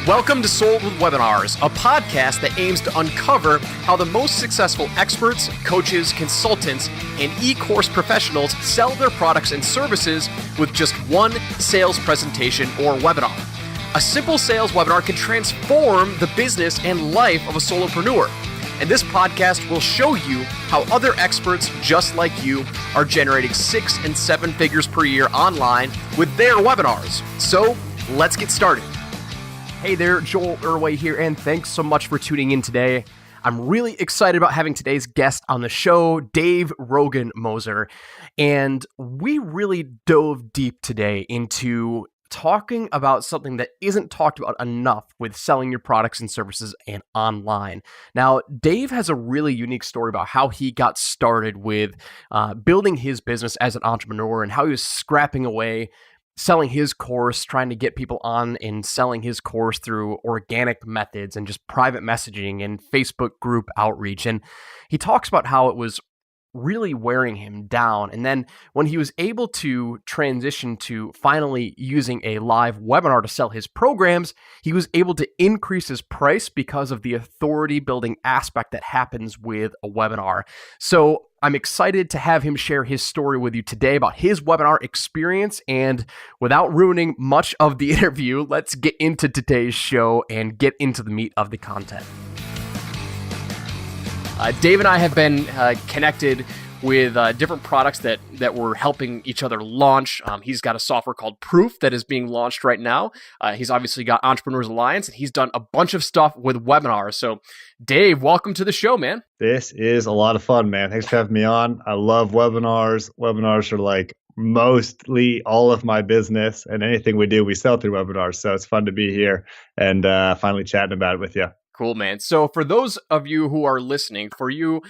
Welcome to Sold with Webinars, a podcast that aims to uncover how the most successful experts, coaches, consultants, and e-course professionals sell their products and services with just one sales presentation or webinar. A simple sales webinar can transform the business and life of a solopreneur. And this podcast will show you how other experts just like you are generating 6 and 7 figures per year online with their webinars. So let's get started. Hey there, Joel Irway here, and thanks so much for tuning in today. I'm really excited about having today's guest on the show, Dave Rogenmoser, and we really dove deep today into talking about something that isn't talked about enough with selling your products and services and online. Now, Dave has a really unique story about how he got started with building his business as an entrepreneur and how he was scrapping away selling his course, trying to get people on and selling his course through organic methods and just private messaging and Facebook group outreach. And he talks about how it was really wearing him down. And then when he was able to transition to finally using a live webinar to sell his programs, he was able to increase his price because of the authority building aspect that happens with a webinar. So I'm excited to have him share his story with you today about his webinar experience. And without ruining much of the interview, let's get into today's show and get into the meat of the content. Dave and I have been connected with different products that we're helping each other launch. He's got a software called Proof that is being launched right now. He's obviously got Entrepreneurs Alliance, and he's done a bunch of stuff with webinars. So, Dave, welcome to the show, man. This is a lot of fun, man. Thanks for having me on. I love webinars. Webinars are like mostly all of my business, and anything we do, we sell through webinars. So it's fun to be here and finally chatting about it with you. Cool, man. So for those of you who are listening, for you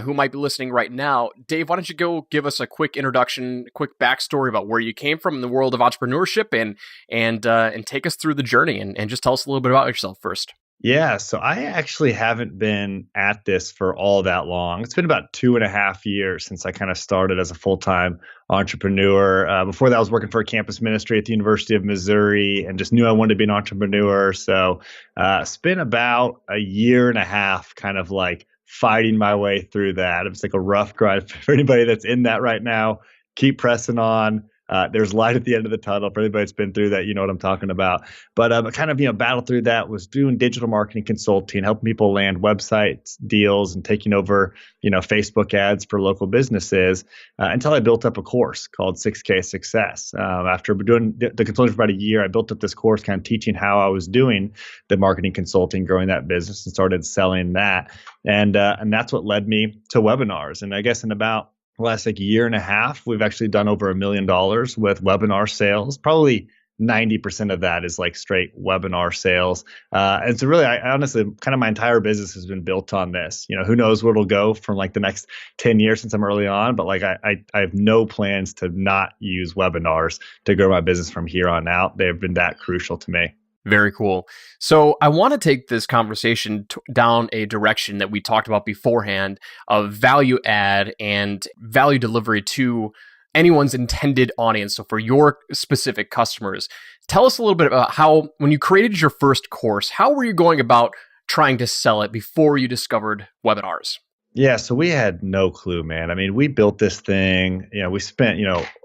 who might be listening right now, Dave, why don't you go give us a quick introduction, quick backstory about where you came from in the world of entrepreneurship and take us through the journey and just tell us a little bit about yourself first. Yeah, so I actually haven't been at this for all that long. It's been about 2.5 years since I kind of started as a full-time entrepreneur. Before that, I was working for a campus ministry at the University of Missouri and just knew I wanted to be an entrepreneur. So it's been about 1.5 years kind of like fighting my way through that. It's like a rough grind for anybody that's in that right now. Keep pressing on. There's light at the end of the tunnel. For anybody that's been through that, you know what I'm talking about. But kind of, battle through that was doing digital marketing consulting, helping people land websites, deals, and taking over, Facebook ads for local businesses until I built up a course called 6K Success. After doing the consulting for about 1 year, I built up this course kind of teaching how I was doing the marketing consulting, growing that business, and started selling that. And that's what led me to webinars. And I guess in about last 1.5 years, we've actually done over $1 million with webinar sales. Probably 90% of that is like straight webinar sales. And so really, I honestly, kind of my entire business has been built on this. Who knows where it'll go from like the next 10 years since I'm early on, but like I have no plans to not use webinars to grow my business from here on out. They've been that crucial to me. Very cool. So I want to take this conversation down a direction that we talked about beforehand of value add and value delivery to anyone's intended audience. So for your specific customers, tell us a little bit about how, when you created your first course, how were you going about trying to sell it before you discovered webinars? Yeah, so we had no clue, man. I mean, we built this thing, we spent,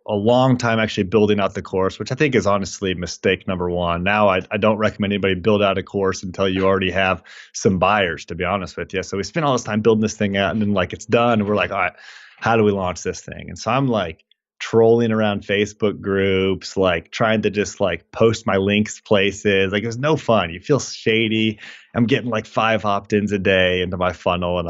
a long time actually building out the course, which I think is honestly mistake number one. Now, I don't recommend anybody build out a course until you already have some buyers, to be honest with you. So we spent all this time building this thing out, and then like it's done, and we're like, all right, how do we launch this thing? And so I'm like trolling around Facebook groups, like trying to just like post my links places. Like it was no fun. You feel shady. I'm getting like 5 opt-ins a day into my funnel, and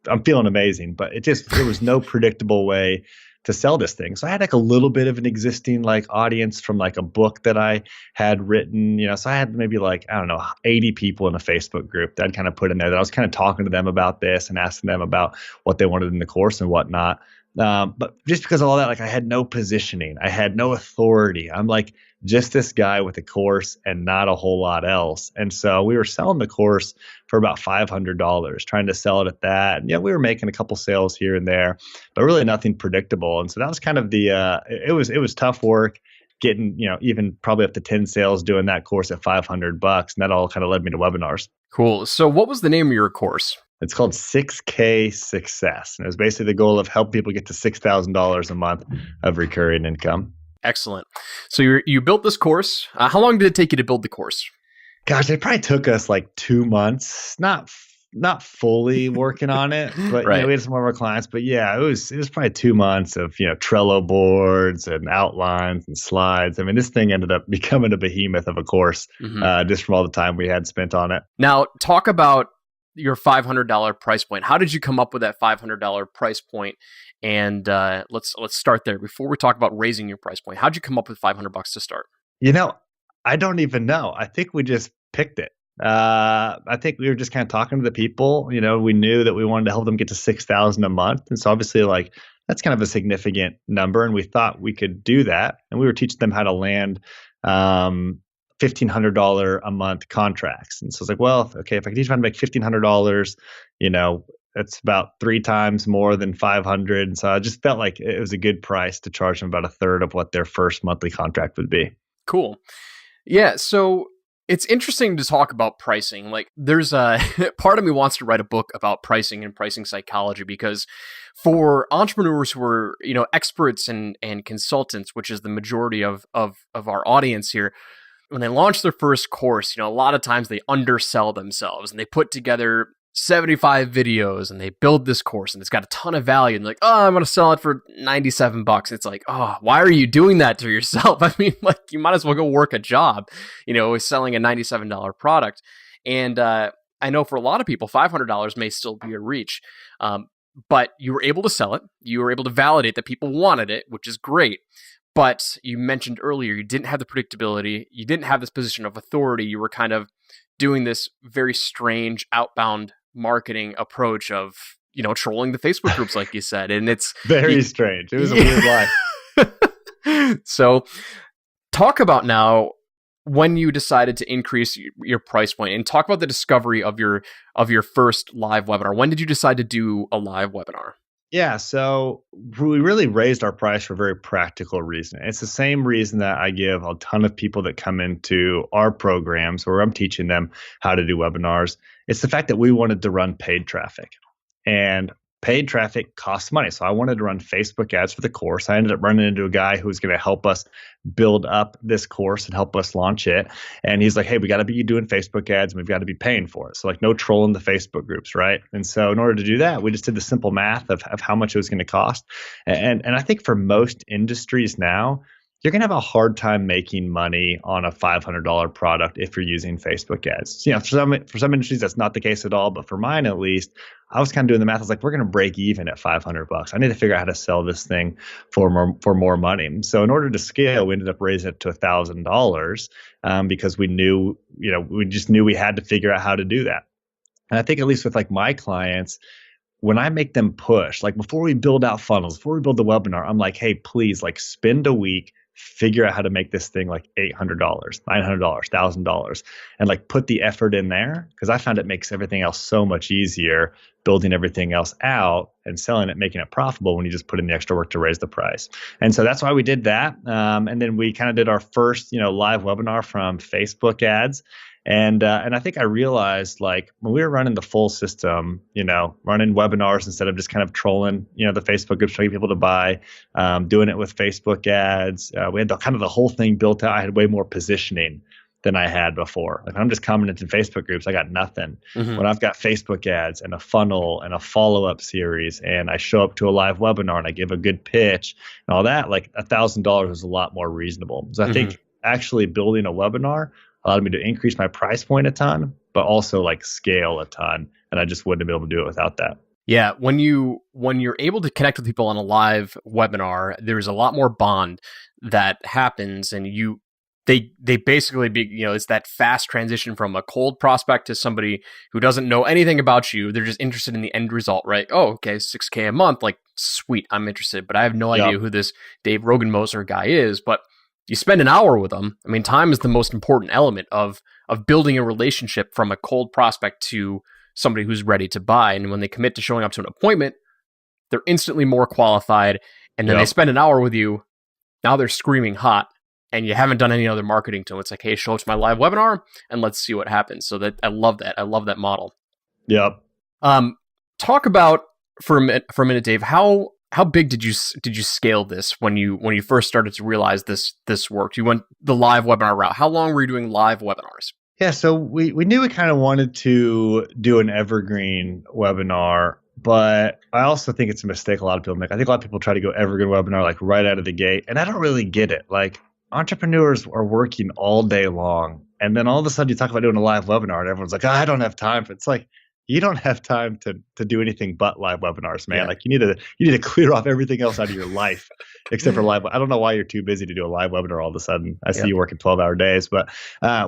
I'm feeling amazing, but there was no predictable way to sell this thing. So I had like a little bit of an existing like audience from like a book that I had written, so I had maybe like, 80 people in a Facebook group that I'd kind of put in there that I was kind of talking to them about this and asking them about what they wanted in the course and whatnot. But just because of all that, like I had no positioning, I had no authority. I'm like just this guy with a course and not a whole lot else. And so we were selling the course for about $500, trying to sell it at that. And yeah, we were making a couple sales here and there, but really nothing predictable. And so that was kind of it was tough work. getting, even probably up to 10 sales doing that course at $500. And that all kind of led me to webinars. Cool. So what was the name of your course? It's called 6K Success. And it was basically the goal of helping people get to $6,000 a month of recurring income. Excellent. So you built this course. How long did it take you to build the course? Gosh, it probably took us like 2 months, not fully working on it, but Right. we had some of our clients. But yeah, it was probably 2 months of Trello boards and outlines and slides. I mean, this thing ended up becoming a behemoth of a course just from all the time we had spent on it. Now, talk about your $500 price point. How did you come up with that $500 price point? And let's start there before we talk about raising your price point. How'd you come up with $500 to start? I don't even know. I think we just picked it. I think we were just kind of talking to the people. We knew that we wanted to help them get to 6,000 a month, and so obviously, like, that's kind of a significant number, and we thought we could do that. And we were teaching them how to land $1,500 a month contracts. And so it's like, well, okay, if I can teach them how to make $1,500, that's about 3 times more than 500. And so I just felt like it was a good price to charge them about a third of what their first monthly contract would be. Cool. Yeah. So it's interesting to talk about pricing. Like, there's a part of me wants to write a book about pricing and pricing psychology, because for entrepreneurs who are, experts and consultants, which is the majority of our audience here, when they launch their first course, a lot of times they undersell themselves and they put together 75 videos and they build this course and it's got a ton of value, and they're like, oh, I'm going to sell it for $97. It's like, oh, why are you doing that to yourself? I mean, like, you might as well go work a job, selling a $97 product. And I know for a lot of people, $500 may still be a reach. But you were able to sell it. You were able to validate that people wanted it, which is great. But you mentioned earlier, you didn't have the predictability. You didn't have this position of authority. You were kind of doing this very strange outbound marketing approach of, trolling the Facebook groups, like you said. And it's very strange. It was a weird life. So talk about now when you decided to increase your price point, and talk about the discovery of your first live webinar. When did you decide to do a live webinar? Yeah, so we really raised our price for a very practical reason. It's the same reason that I give a ton of people that come into our programs where I'm teaching them how to do webinars. It's the fact that we wanted to run paid traffic, and paid traffic costs money. So I wanted to run Facebook ads for the course. I ended up running into a guy who was going to help us build up this course and help us launch it. And he's like, hey, we got to be doing Facebook ads and we've got to be paying for it. So like, no trolling the Facebook groups, right? And so in order to do that, we just did the simple math of how much it was going to cost. And I think for most industries now, you're going to have a hard time making money on a $500 product if you're using Facebook ads. For some industries, that's not the case at all. But for mine, at least, I was kind of doing the math. I was like, we're going to break even at $500. I need to figure out how to sell this thing for more money. So in order to scale, we ended up raising it to $1,000 because we knew, we just knew we had to figure out how to do that. And I think at least with like my clients, when I make them push, like before we build out funnels, before we build the webinar, I'm like, hey, please, like, spend a week, figure out how to make this thing like $800, $900, $1,000, and like put the effort in there, because I found it makes everything else so much easier, building everything else out and selling it, making it profitable when you just put in the extra work to raise the price. And so that's why we did that. And then we kind of did our first, live webinar from Facebook ads. And I think I realized, like, when we were running the full system, running webinars instead of just kind of trolling, the Facebook groups, trying to get people to buy, doing it with Facebook ads. We had the whole thing built out. I had way more positioning than I had before. Like, I'm just commenting in Facebook groups, I got nothing. Mm-hmm. When I've got Facebook ads and a funnel and a follow-up series, and I show up to a live webinar and I give a good pitch and all that, like $1,000 is a lot more reasonable. So I think actually building a webinar allowed me to increase my price point a ton, but also like scale a ton. And I just wouldn't have been able to do it without that. Yeah. When you're able to connect with people on a live webinar, there's a lot more bond that happens, and they basically it's that fast transition from a cold prospect to somebody who doesn't know anything about you. They're just interested in the end result, right? Oh, okay, $6K a month. Like, sweet, I'm interested, but I have no idea who this Dave Rogenmoser guy is. But you spend an hour with them. I mean, time is the most important element of building a relationship from a cold prospect to somebody who's ready to buy. And when they commit to showing up to an appointment, they're instantly more qualified. And then they spend an hour with you. Now they're screaming hot. and you haven't done any other marketing to them. It's like, hey, show up to my live webinar and let's see what happens. So that I love that. I love that model. Yep. Talk about for a minute, Dave. How big did you scale this when you first started to realize this worked? You went the live webinar route. How long were you doing live webinars? Yeah, so we knew we kind of wanted to do an evergreen webinar, but I also think it's a mistake a lot of people make. I think a lot of people try to go evergreen webinar like right out of the gate, and I don't really get it. Like entrepreneurs are working all day long, and then all of a sudden you talk about doing a live webinar, and everyone's like, I don't have time for it. It's like you don't have time to do anything but live webinars, man. Yeah. Like you need to clear off everything else out of your life except for live. I don't know why you're too busy to do a live webinar all of a sudden. I see you working 12-hour days, but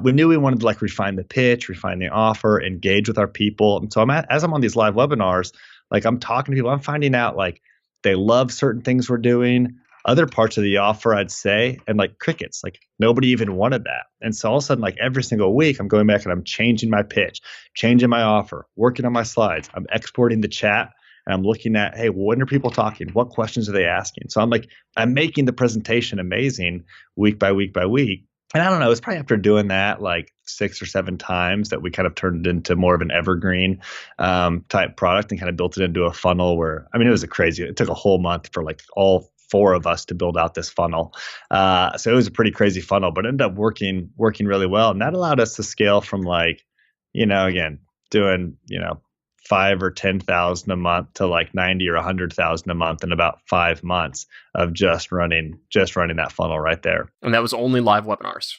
we knew we wanted to like refine the pitch, refine the offer, engage with our people. And so as I'm on these live webinars, like I'm talking to people, I'm finding out like they love certain things we're doing. Other parts of the offer, I'd say, and like crickets, like nobody even wanted that. And so all of a sudden, like every single week, I'm going back and I'm changing my pitch, changing my offer, working on my slides. I'm exporting the chat and I'm looking at, hey, when are people talking? What questions are they asking? So I'm making the presentation amazing week by week by week. And I don't know, it's probably after doing that like 6 or 7 times that we kind of turned it into more of an evergreen type product and kind of built it into a funnel where, I mean, it took a whole month for like all 4 of us to build out this funnel. So it was a pretty crazy funnel, but it ended up working really well. And that allowed us to scale from like, again, doing, 5 or 10,000 a month to like 90 or 100,000 a month in about 5 months of just running that funnel right there. And that was only live webinars.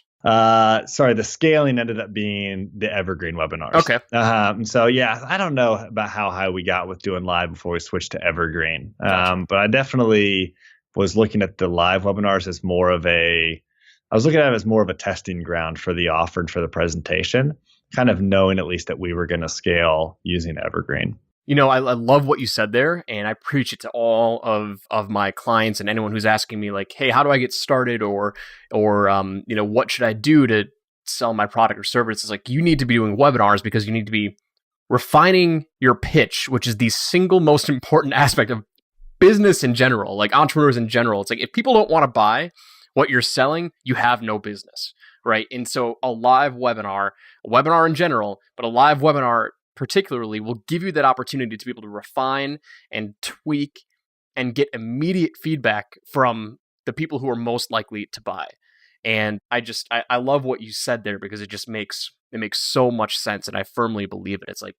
Sorry, the scaling ended up being the evergreen webinars. Okay. So yeah, I don't know about how high we got with doing live before we switched to evergreen. Gotcha. But I definitely was looking at the live webinars as more of a testing ground for the offer and for the presentation, kind of knowing at least that we were going to scale using evergreen. I love what you said there, and I preach it to all of my clients and anyone who's asking me like, hey, how do I get started? Or what should I do to sell my product or service? It's like, you need to be doing webinars because you need to be refining your pitch, which is the single most important aspect of business in general, like entrepreneurs in general. It's like, if people don't want to buy what you're selling, you have no business, right? And so a webinar in general, but a live webinar particularly will give you that opportunity to be able to refine and tweak and get immediate feedback from the people who are most likely to buy. And I love what you said there because it makes so much sense, and I firmly believe it. It's like,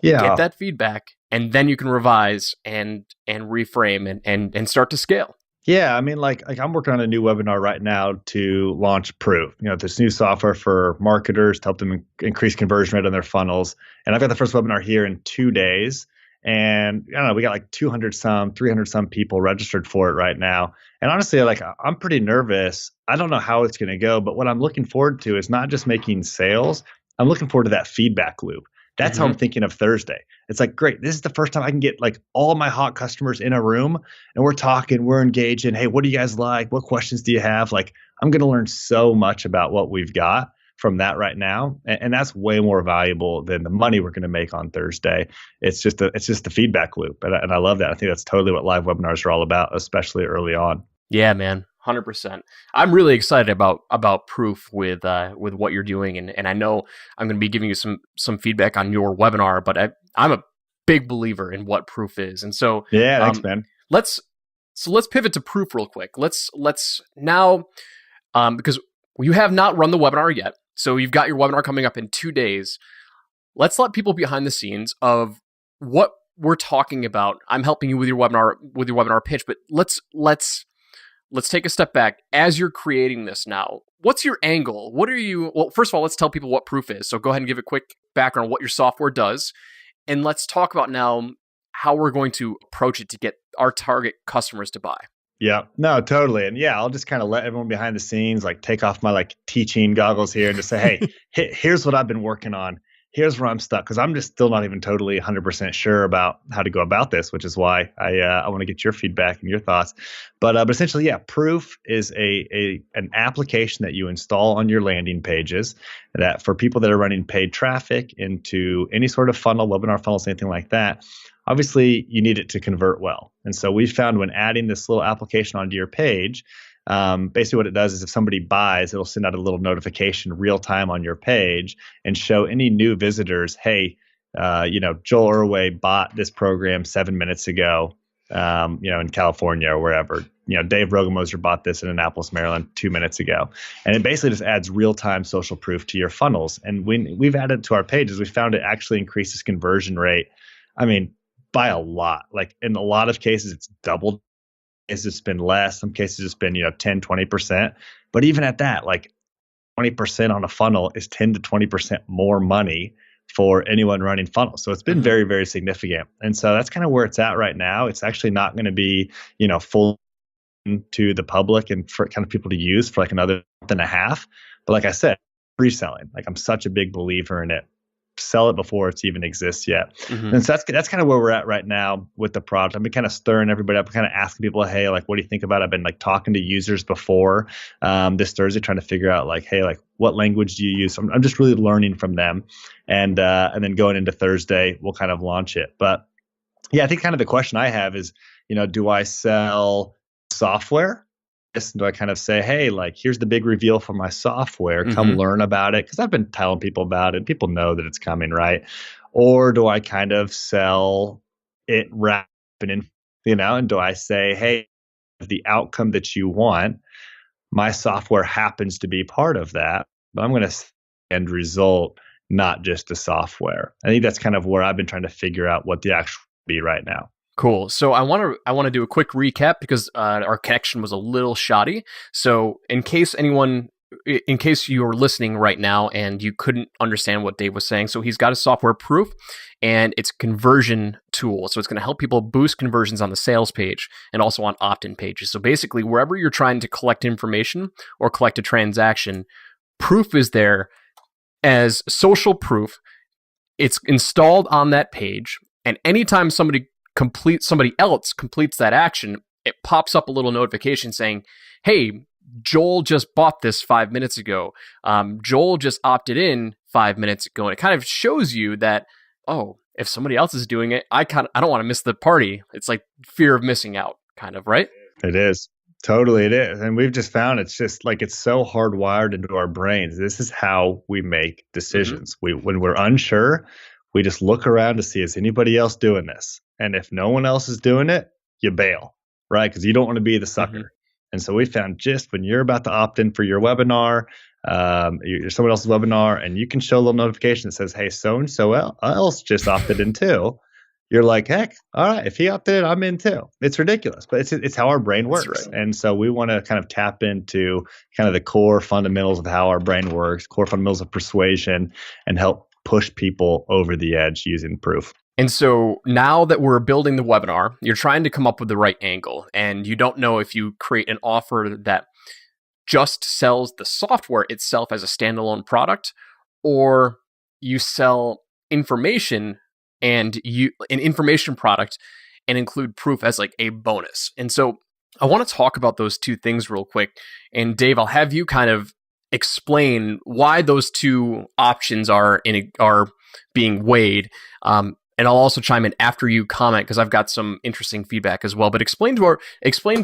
get that feedback, and then you can revise and reframe and start to scale. Yeah, I mean, like I'm working on a new webinar right now to launch Proof. This new software for marketers to help them increase conversion rate on their funnels. And I've got the first webinar here in 2 days. And I don't know, we got like 300 some people registered for it right now. And honestly, like I'm pretty nervous. I don't know how it's going to go, but what I'm looking forward to is not just making sales. I'm looking forward to that feedback loop. That's how I'm thinking of Thursday. It's like, great, this is the first time I can get like all my hot customers in a room and we're talking, we're engaging. Hey, what do you guys like? What questions do you have? Like, I'm going to learn so much about what we've got from that right now. And that's way more valuable than the money we're going to make on Thursday. It's just the feedback loop. And I love that. I think that's totally what live webinars are all about, especially early on. Yeah, man. 100%. I'm really excited about Proof with what you're doing, and I know I'm going to be giving you some feedback on your webinar, but I'm a big believer in what Proof is, and so yeah, thanks, man. Let's pivot to Proof real quick. Let's now because you have not run the webinar yet, so you've got your webinar coming up in 2 days. Let's let people behind the scenes of what we're talking about. I'm helping you with your webinar pitch, but let's take a step back. As you're creating this now, what's your angle? Well, first of all, let's tell people what Proof is. So go ahead and give a quick background on what your software does. And let's talk about now how we're going to approach it to get our target customers to buy. Yeah, no, totally. And yeah, I'll just kind of let everyone behind the scenes like take off my like teaching goggles here and just say, hey, here's what I've been working on. Here's where I'm stuck, because I'm just still not even totally 100% sure about how to go about this, which is why I want to get your feedback and your thoughts. But essentially, yeah, Proof is an application that you install on your landing pages that for people that are running paid traffic into any sort of funnel, webinar funnels, anything like that. Obviously, you need it to convert well. And so we found when adding this little application onto your page, Basically what it does is if somebody buys, it'll send out a little notification real time on your page and show any new visitors, hey, Joel Irway bought this program 7 minutes ago, in California or wherever. Dave Rogenmoser bought this in Annapolis, Maryland 2 minutes ago. And it basically just adds real-time social proof to your funnels. And when we've added it to our pages, we found it actually increases conversion rate. I mean, by a lot. Like in a lot of cases, it's doubled. It's been less. Some cases it's been, 10, 20%. But even at that, like 20% on a funnel is 10 to 20% more money for anyone running funnels. So it's been very, very significant. And so that's kind of where it's at right now. It's actually not going to be, full to the public and for kind of people to use for like another month and a half. But like I said, pre-selling, like I'm such a big believer in it. Sell it before it's even exists yet. And so that's kind of where we're at right now with the product. I've been kind of stirring everybody up, kind of asking people, hey, like, what do you think about it? I've been like talking to users before this Thursday, trying to figure out like, hey, like what language do you use? So I'm just really learning from them. And then going into Thursday, we'll kind of launch it. But yeah, I think kind of the question I have is, do I sell software? Do I kind of say, hey, like, here's the big reveal for my software. Come learn about it. Because I've been telling people about it. People know that it's coming, right? Or do I kind of sell it wrapped in, and do I say, hey, the outcome that you want, my software happens to be part of that, but I'm going to end result, not just the software. I think that's kind of where I've been trying to figure out what the actual be right now. Cool. So I want to do a quick recap because our connection was a little shoddy. So in case you're listening right now and you couldn't understand what Dave was saying, so he's got a software Proof, and it's a conversion tool. So it's going to help people boost conversions on the sales page and also on opt-in pages. So basically, wherever you're trying to collect information or collect a transaction, Proof is there as social proof. It's installed on that page, and anytime somebody else completes that action, it pops up a little notification saying, hey, Joel just bought this 5 minutes ago. Joel just opted in 5 minutes ago. And it kind of shows you that, oh, if somebody else is doing it, I don't want to miss the party. It's like fear of missing out, kind of, right? It is. Totally it is. And we've just found it's just like it's so hardwired into our brains. This is how we make decisions. When we're unsure, we just look around to see, is anybody else doing this? And if no one else is doing it, you bail, right? Because you don't want to be the sucker. And so we found just when you're about to opt in for your webinar, someone else's webinar, and you can show a little notification that says, hey, so-and-so else just opted in too. You're like, heck, all right, if he opted in, I'm in too. It's ridiculous, but it's how our brain works. Right. And so we want to kind of tap into kind of the core fundamentals of how our brain works, core fundamentals of persuasion, and help push people over the edge using Proof. And so now that we're building the webinar, you're trying to come up with the right angle, and you don't know if you create an offer that just sells the software itself as a standalone product, or you sell information and an information product and include Proof as like a bonus. And so I want to talk about those two things real quick. And Dave, I'll have you kind of explain why those two options are being weighed. And I'll also chime in after you comment because I've got some interesting feedback as well. But explain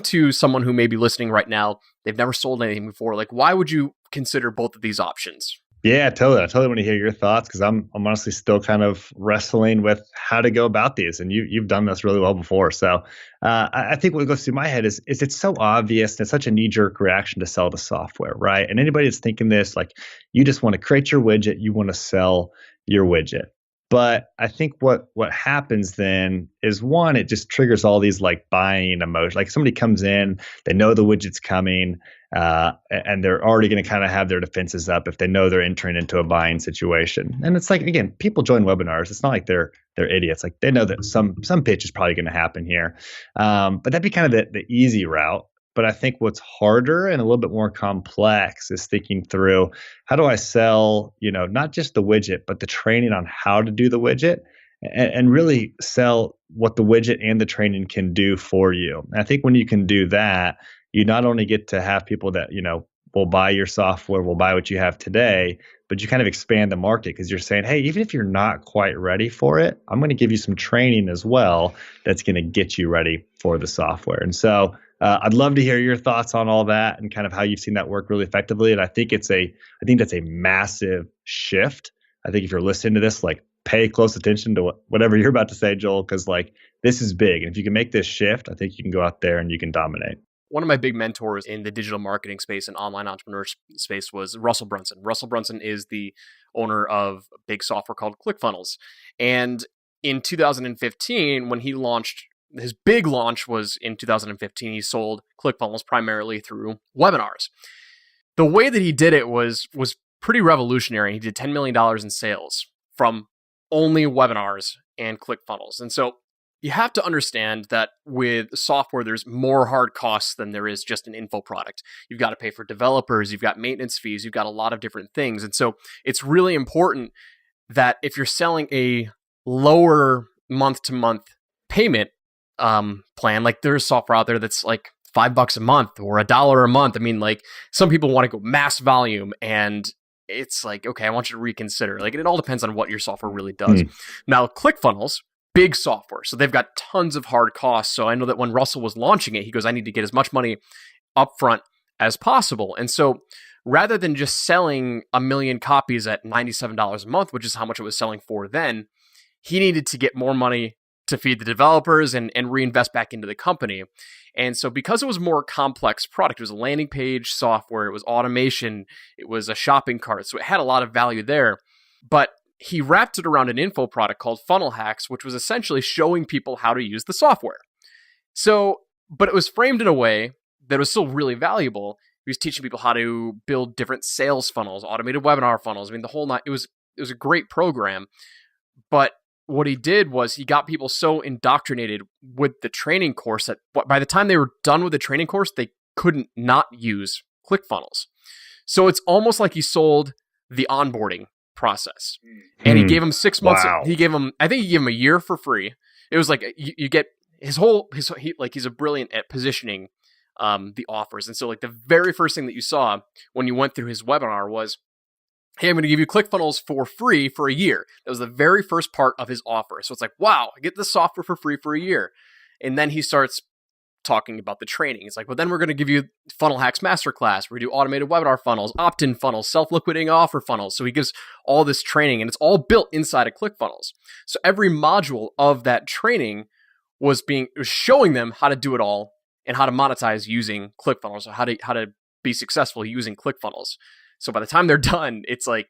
to someone who may be listening right now, they've never sold anything before. Like, why would you consider both of these options? Yeah, totally. I totally want to hear your thoughts because I'm honestly still kind of wrestling with how to go about these, and you've done this really well before. So I think what goes through my head is it's so obvious and it's such a knee-jerk reaction to sell the software, right? And anybody that's thinking this, like you just want to create your widget, you want to sell your widget. But I think what happens then is one, it just triggers all these like buying emotions. Like somebody comes in, they know the widget's coming, and they're already going to kind of have their defenses up if they know they're entering into a buying situation. And it's like, again, people join webinars. It's not like they're idiots. Like they know that some pitch is probably going to happen here. But that'd be kind of the easy route. But I think what's harder and a little bit more complex is thinking through how do I sell, not just the widget, but the training on how to do the widget and really sell what the widget and the training can do for you. And I think when you can do that, you not only get to have people that, will buy your software, will buy what you have today, but you kind of expand the market because you're saying, hey, even if you're not quite ready for it, I'm going to give you some training as well that's going to get you ready for the software. And so I'd love to hear your thoughts on all that and kind of how you've seen that work really effectively. And I think that's a massive shift. I think if you're listening to this, like pay close attention to whatever you're about to say, Joel, because like this is big. And if you can make this shift, I think you can go out there and you can dominate. One of my big mentors in the digital marketing space and online entrepreneur space was Russell Brunson. Russell Brunson is the owner of a big software called ClickFunnels. And in 2015, when he launched, his big launch was in 2015, he sold ClickFunnels primarily through webinars. The way that he did it was pretty revolutionary. He did $10 million in sales from only webinars and ClickFunnels. And so you have to understand that with software, there's more hard costs than there is just an info product. You've got to pay for developers, you've got maintenance fees, you've got a lot of different things. And so it's really important that if you're selling a lower month-to-month payment plan, like there's software out there that's like $5 a month or $1 a month. I mean, like some people want to go mass volume and it's like, okay, I want you to reconsider. Like it all depends on what your software really does. Now, ClickFunnels, big software. So they've got tons of hard costs. So I know that when Russell was launching it, he goes, I need to get as much money upfront as possible. And so rather than just selling 1 million copies at $97 a month, which is how much it was selling for then, he needed to get more money to feed the developers and reinvest back into the company. And so because it was a more complex product, it was a landing page software, it was automation, it was a shopping cart. So it had a lot of value there. But he wrapped it around an info product called Funnel Hacks, which was essentially showing people how to use the software. So, but it was framed in a way that was still really valuable. He was teaching people how to build different sales funnels, automated webinar funnels. I mean, the whole night, it was a great program. But what he did was he got people so indoctrinated with the training course that by the time they were done with the training course, they couldn't not use ClickFunnels. So it's almost like he sold the onboarding process. And he gave him 6 months. Wow. I think he gave him a year for free. It was like you get he's a brilliant at positioning the offers. And so like the very first thing that you saw when you went through his webinar was, hey, I'm going to give you ClickFunnels for free for a year. That was the very first part of his offer. So it's like, wow, I get this software for free for a year. And then he starts talking about the training. It's like, well, then we're going to give you Funnel Hacks Masterclass. We do automated webinar funnels, opt-in funnels, self-liquidating offer funnels. So he gives all this training and it's all built inside of ClickFunnels. So every module of that training was showing them how to do it all and how to monetize using ClickFunnels, so how to be successful using ClickFunnels. So by the time they're done, it's like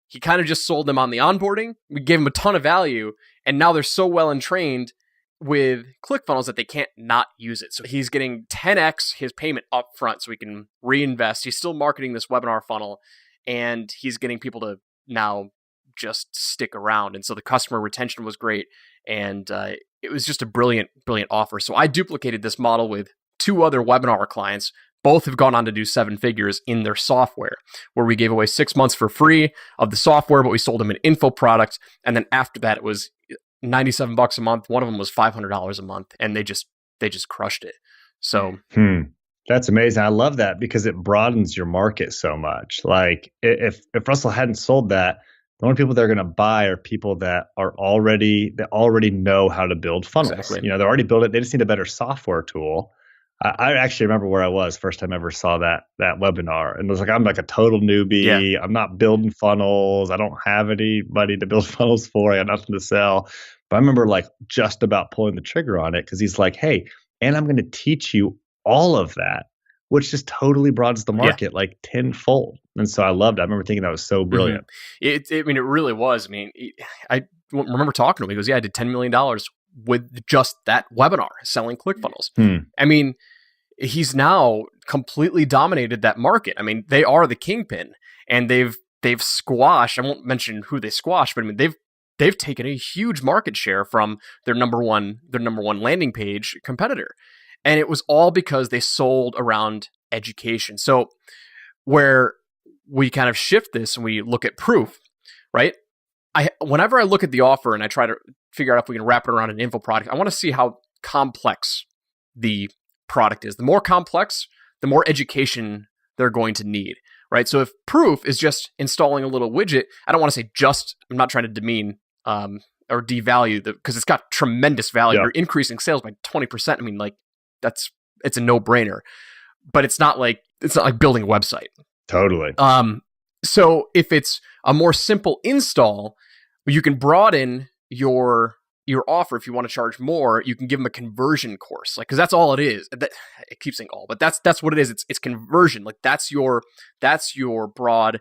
he kind of just sold them on the onboarding. We gave them a ton of value, and now they're so well entrained with ClickFunnels that they can't not use it. So he's getting 10x his payment up front so he can reinvest. He's still marketing this webinar funnel, and he's getting people to now just stick around. And so the customer retention was great, and it was just a brilliant offer. So I duplicated this model with 2 other webinar clients. Both have gone on to do 7 figures in their software, where we gave away 6 months for free of the software, but we sold them an info product. And then after that, it was $97 a month. One of them was $500 a month, and they just crushed it. So That's amazing. I love that because it broadens your market so much. Like if Russell hadn't sold that, the only people that are going to buy are people that already know how to build funnels. Exactly. You know, they're already built it. They just need a better software tool. I actually remember where I was first time I ever saw that webinar, and it was like, I'm like a total newbie. Yeah. I'm not building funnels. I don't have anybody to build funnels for. I got nothing to sell. But I remember like just about pulling the trigger on it because he's like, hey, and I'm going to teach you all of that, which just totally broadens the market like tenfold. And so I loved it. I remember thinking that was so brilliant. It really was. I mean, I remember talking to him. He goes, yeah, I did $10 million with just that webinar selling ClickFunnels. I mean, he's now completely dominated that market. I mean, they are the kingpin, and they've squashed. I won't mention who they squashed, but I mean, they've taken a huge market share from their number one landing page competitor. And it was all because they sold around education. So where we kind of shift this and we look at proof, right? Whenever I look at the offer and I try to figure out if we can wrap it around an info product, I want to see how complex the product is. The more complex, the more education they're going to need, right? So if proof is just installing a little widget, I don't want to say I'm not trying to demean or devalue because it's got tremendous value. You're increasing sales by 20%. I mean, like, that's it's a no-brainer. But it's not like building a website. Totally. So if it's a more simple install, you can broaden your offer. If you want to charge more, you can give them a conversion course, like, because that's all it is. It keeps saying all, but that's what it is. It's conversion. Like that's your broad.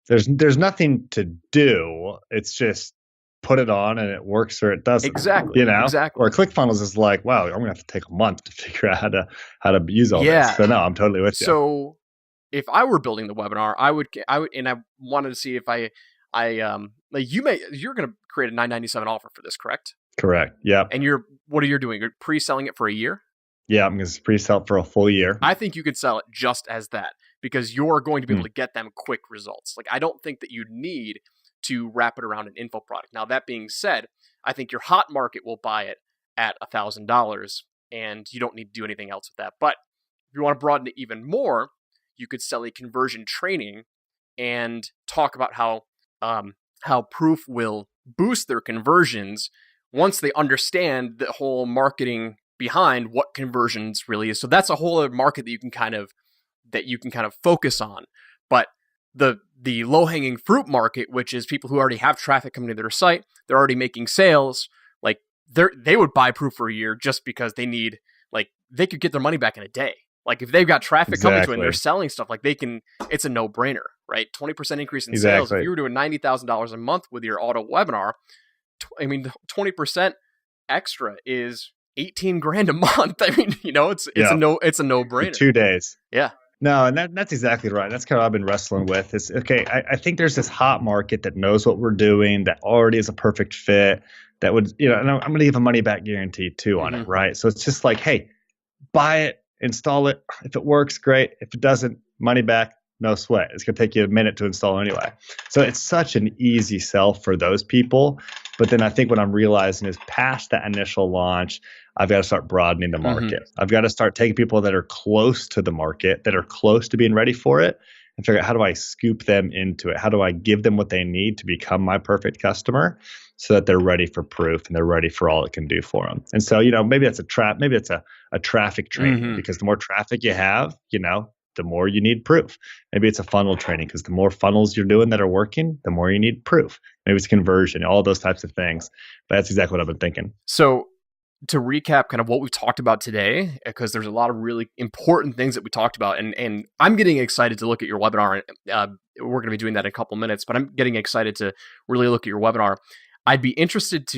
There's nothing to do. It's just put it on and it works or it doesn't. Exactly. Exactly. Or ClickFunnels is like, wow, I'm gonna have to take a month to figure out how to use all this. So no, I'm totally with you. So if I were building the webinar, I would, and I wanted to see if you're going to create a $9.97 offer for this, correct? Correct. Yeah. And what are you doing? You're pre-selling it for a year? Yeah, I'm going to pre-sell it for a full year. I think you could sell it just as that, because you're going to be able to get them quick results. Like, I don't think that you need to wrap it around an info product. Now, that being said, I think your hot market will buy it at $1,000, and you don't need to do anything else with that. But if you want to broaden it even more, you could sell a conversion training and talk about how Proof will boost their conversions once they understand the whole marketing behind what conversions really is. So that's a whole other market that you can kind of focus on. But the low-hanging fruit market, which is people who already have traffic coming to their site, they're already making sales, like they would buy Proof for a year just because they could get their money back in a day. Like if they've got traffic coming to it and they're selling stuff, like it's a no-brainer, right? 20% increase in sales. If you were doing $90,000 a month with your auto webinar, 20% extra is $18,000 a month. I mean, it's a no-brainer. 2 days. Yeah. No, and that's exactly right. That's kind of what I've been wrestling with. Is okay. I think there's this hot market that knows what we're doing, that already is a perfect fit. That would, and I'm going to give a money back guarantee too on it, right? So it's just like, hey, buy it. Install it. If it works, great. If it doesn't, money back, no sweat. It's going to take you a minute to install anyway. So it's such an easy sell for those people. But then I think what I'm realizing is past that initial launch, I've got to start broadening the market. I've got to start taking people that are close to the market, that are close to being ready for it, and figure out how do I scoop them into it? How do I give them what they need to become my perfect customer so that they're ready for Proof and they're ready for all it can do for them? And so, maybe that's a traffic training, because the more traffic you have, the more you need Proof. Maybe it's a funnel training, because the more funnels you're doing that are working, the more you need Proof. Maybe it's conversion, all those types of things. But that's exactly what I've been thinking. So to recap kind of what we've talked about today, because there's a lot of really important things that we talked about, and I'm getting excited to look at your webinar. We're going to be doing that in a couple minutes, but I'm getting excited to really look at your webinar. I'd be interested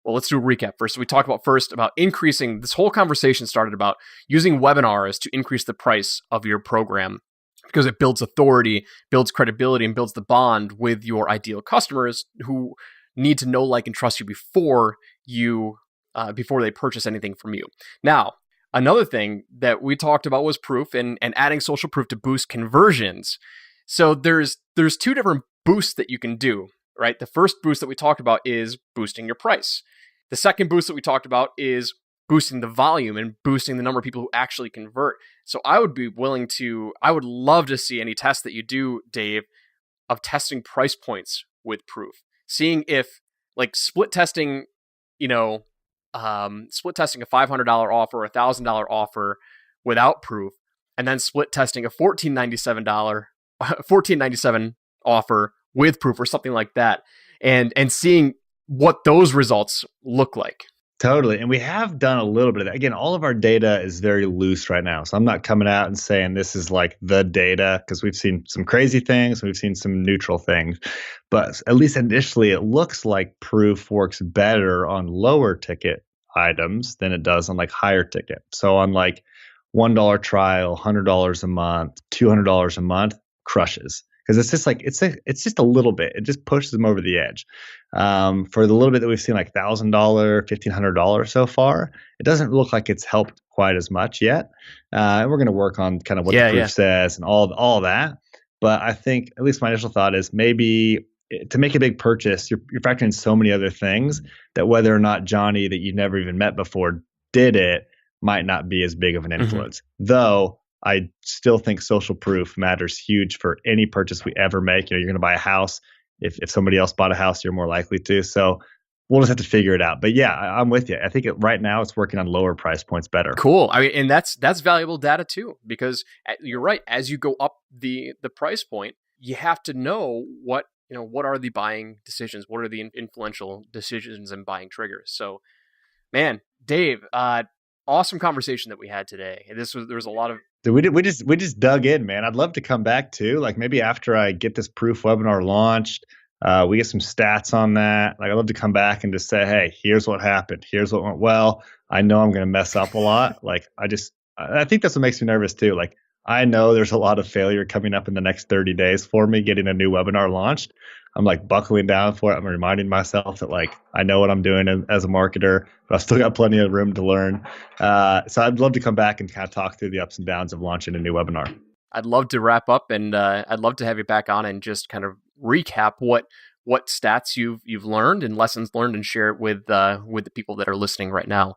let's do a recap first. So we talked about increasing, this whole conversation started about using webinars to increase the price of your program, because it builds authority, builds credibility, and builds the bond with your ideal customers who need to know, like, and trust you before they purchase anything from you. Now, another thing that we talked about was Proof and adding social proof to boost conversions. So there's two different boosts that you can do, right? The first boost that we talked about is boosting your price. The second boost that we talked about is boosting the volume and boosting the number of people who actually convert. So I would love to see any test that you do, Dave, of testing price points with Proof. Seeing if, like, split testing a $500 offer or $1,000 offer without Proof, and then split testing a $14.97 offer with Proof or something like that, and seeing what those results look like. Totally. And we have done a little bit of that. Again, all of our data is very loose right now. So I'm not coming out and saying this is like the data, because we've seen some crazy things. We've seen some neutral things. But at least initially, it looks like Proof works better on lower ticket items than it does on like higher ticket. So on like $1 trial, $100 a month, $200 a month, crushes. Because it's just like, it's just a little bit. It just pushes them over the edge. For the little bit that we've seen, like $1,000, $1,500 so far, it doesn't look like it's helped quite as much yet. And we're going to work on kind of what the Proof says and all that. But I think at least my initial thought is maybe to make a big purchase, you're factoring in so many other things that whether or not Johnny that you never even met before did it might not be as big of an influence. Though I still think social proof matters huge for any purchase we ever make. You're going to buy a house. If somebody else bought a house, you're more likely to. So we'll just have to figure it out. But yeah, I'm with you. I think right now it's working on lower price points better. Cool. I mean, and that's valuable data too, because you're right. As you go up the price point, you have to know what are the buying decisions, what are the influential decisions and buying triggers. So, man, Dave, awesome conversation that we had today. There was a lot of. Dude, we just dug in, man. I'd love to come back too. Like maybe after I get this Proof webinar launched, we get some stats on that. Like I'd love to come back and just say, hey, here's what happened. Here's what went well. I know I'm going to mess up a lot. Like I think that's what makes me nervous too. Like I know there's a lot of failure coming up in the next 30 days for me getting a new webinar launched. I'm like buckling down for it. I'm reminding myself that like I know what I'm doing as a marketer, but I've still got plenty of room to learn. So I'd love to come back and kind of talk through the ups and downs of launching a new webinar. I'd love to wrap up, and I'd love to have you back on and just kind of recap what stats you've learned and lessons learned, and share it with the people that are listening right now.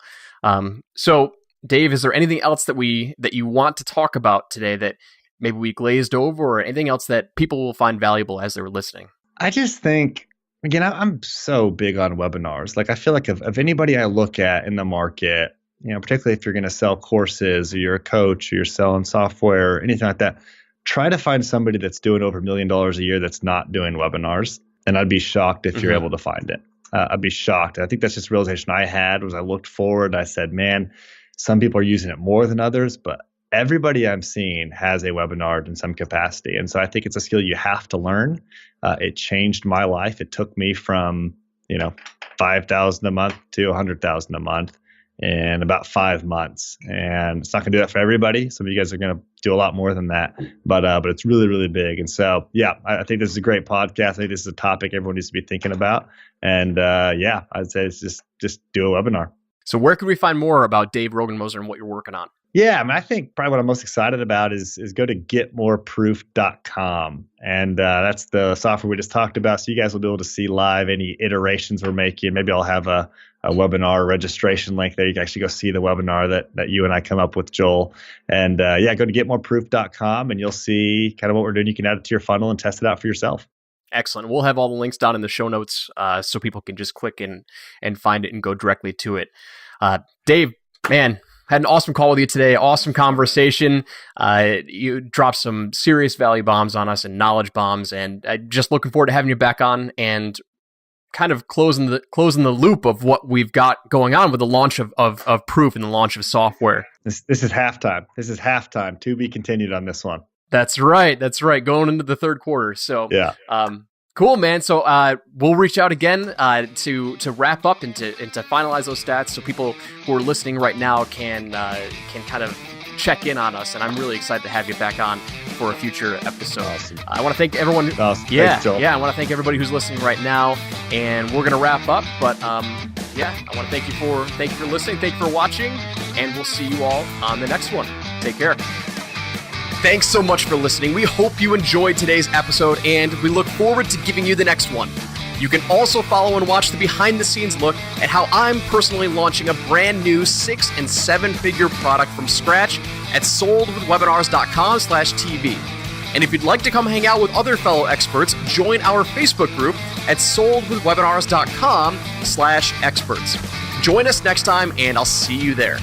So Dave, is there anything else that you want to talk about today that maybe we glazed over, or anything else that people will find valuable as they're listening? I just think, again, I'm so big on webinars. Like I feel like of anybody I look at in the market, particularly if you're going to sell courses or you're a coach or you're selling software or anything like that, try to find somebody that's doing over $1 million a year that's not doing webinars. And I'd be shocked if you're able to find it. I'd be shocked. I think that's just a realization I had was I looked forward. I said, man, some people are using it more than others, but everybody I'm seeing has a webinar in some capacity. And so I think it's a skill you have to learn. It changed my life. It took me from, $5,000 a month to $100,000 a month in about 5 months. And it's not going to do that for everybody. Some of you guys are going to do a lot more than that, but it's really, really big. And so, yeah, I think this is a great podcast. I think this is a topic everyone needs to be thinking about. And I'd say it's just do a webinar. So where can we find more about Dave Rogenmoser and what you're working on? Yeah, I mean, I think probably what I'm most excited about is go to getmoreproof.com. And that's the software we just talked about. So you guys will be able to see live any iterations we're making. Maybe I'll have a webinar registration link there. You can actually go see the webinar that you and I come up with, Joel. And go to getmoreproof.com and you'll see kind of what we're doing. You can add it to your funnel and test it out for yourself. Excellent. We'll have all the links down in the show notes so people can just click in and find it and go directly to it. Dave, man, had an awesome call with you today. Awesome conversation. You dropped some serious value bombs on us and knowledge bombs, and just looking forward to having you back on and kind of closing the loop of what we've got going on with the launch of Proof and the launch of software. This is halftime. This is halftime. To be continued on this one. That's right. Going into the third quarter. So yeah. Cool, man. So we'll reach out again to wrap up and to finalize those stats, so people who are listening right now can kind of check in on us. And I'm really excited to have you back on for a future episode. Awesome. I want to thank everyone. Awesome. Yeah, thanks, Joel. I want to thank everybody who's listening right now. And we're gonna wrap up, but I want to thank you for listening, thank you for watching, and we'll see you all on the next one. Take care. Thanks so much for listening. We hope you enjoyed today's episode, and we look forward to giving you the next one. You can also follow and watch the behind-the-scenes look at how I'm personally launching a brand new 6- and 7-figure product from scratch at soldwithwebinars.com/TV. And if you'd like to come hang out with other fellow experts, join our Facebook group at soldwithwebinars.com/experts. Join us next time, and I'll see you there.